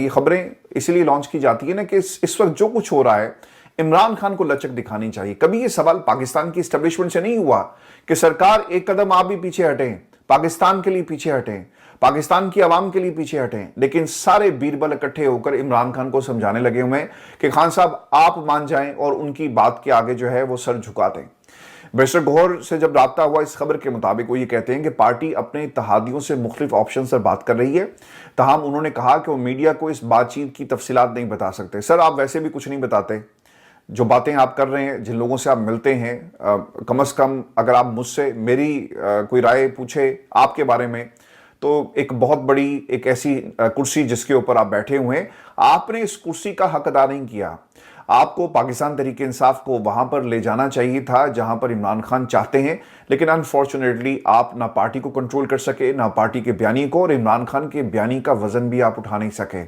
ये खबरें इसलिए लॉन्च की जाती है ना कि इस वक्त जो कुछ हो रहा है इमरान खान को लचक दिखानी चाहिए। कभी ये सवाल पाकिस्तान की एस्टेब्लिशमेंट से नहीं हुआ कि सरकार एक कदम आप भी पीछे हटें, पाकिस्तान के लिए पीछे हटें, पाकिस्तान की आवाम के लिए पीछे हटें, लेकिन सारे बीरबल इकट्ठे होकर इमरान खान को समझाने लगे हुए हैं कि खान साहब आप मान जाएं और उनकी बात के आगे जो है वो सर झुका दें। बैरिस्टर गौहर से जब राब्ता हुआ इस खबर के मुताबिक वो ये कहते हैं कि पार्टी अपने इत्तेहादियों से मुख्तलिफ ऑप्शन पर बात कर रही है, ताहम उन्होंने कहा कि वो मीडिया को इस बातचीत की तफसीलात नहीं बता सकते। सर आप वैसे भी कुछ नहीं बताते, जो बातें आप कर रहे हैं, जिन लोगों से आप मिलते हैं, कम से कम अगर आप मुझसे मेरी कोई राय पूछे आपके बारे में तो एक बहुत बड़ी एक ऐसी कुर्सी जिसके ऊपर आप बैठे हुए हैं, आपने इस कुर्सी का हक अदा नहीं किया। आपको पाकिस्तान तहरीक इंसाफ को वहां पर ले जाना चाहिए था जहां पर इमरान खान चाहते हैं, लेकिन अनफॉर्चुनेटली आप ना पार्टी को कंट्रोल कर सके, ना पार्टी के बयानी को, और इमरान खान के बयानी का वजन भी आप उठा नहीं सके।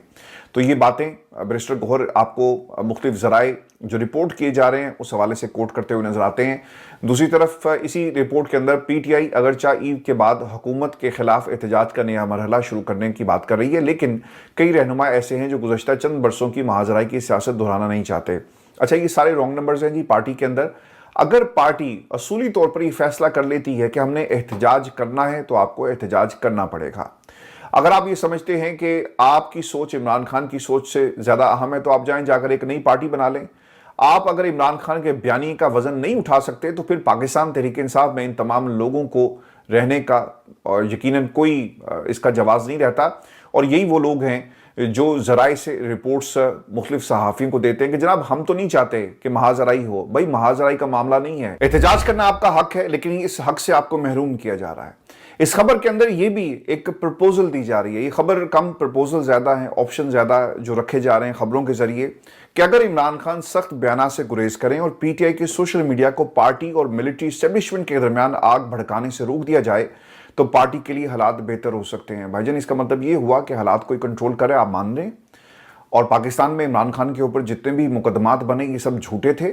तो ये बातें बैरिस्टर गौहर आपको मुख्तलिफ ज़राए जो रिपोर्ट किए जा रहे हैं उस हवाले से कोट करते हुए नजर आते हैं। दूसरी तरफ इसी रिपोर्ट के अंदर पीटीआई अगरचा ईद के बाद हुकूमत के खिलाफ एहतजाज का नया मरहला शुरू करने की बात कर रही है, लेकिन कई रहनुमा ऐसे हैं जो गुज़श्ता चंद बरसों की महाजराई की सियासत दोहराना नहीं चाहते। अच्छा, ये सारे रॉन्ग नंबर्स हैं जी पार्टी के अंदर। अगर पार्टी असूली तौर पर यह फैसला कर लेती है कि हमने एहतजाज करना है तो आपको एहतजाज करना पड़ेगा। अगर आप ये समझते हैं कि आपकी सोच इमरान खान की सोच से ज़्यादा अहम है तो आप जाकर एक नई पार्टी बना लें। आप अगर इमरान खान के बयानी का वजन नहीं उठा सकते तो फिर पाकिस्तान तहरीक इंसाफ में इन तमाम लोगों को रहने का और यकीनन कोई इसका जवाब नहीं रहता। और यही वो लोग हैं जो ज़राए से रिपोर्ट्स मुख्तलिफ सहाफ़ियों को देते हैं कि जनाब हम तो नहीं चाहते कि महाजराई हो। भाई महाजराई का मामला नहीं है, एहतजाज करना आपका हक है, लेकिन इस हक से आपको महरूम किया जा रहा है। इस खबर के अंदर ये भी एक प्रपोजल दी जा रही है, ये खबर कम प्रपोजल ज़्यादा है, ऑप्शन ज़्यादा जो रखे जा रहे हैं खबरों के ज़रिए, कि अगर इमरान खान सख्त बयाना से गुरेज करें और पीटीआई के सोशल मीडिया को पार्टी और मिलिट्री एस्टेब्लिशमेंट के दरमियान आग भड़काने से रोक दिया जाए तो पार्टी के लिए हालात बेहतर हो सकते हैं। भाईजान इसका मतलब ये हुआ कि हालात कोई कंट्रोल करे, आप मान रहे हैं, और पाकिस्तान में इमरान खान के ऊपर जितने भी मुकदमात बने ये सब झूठे थे।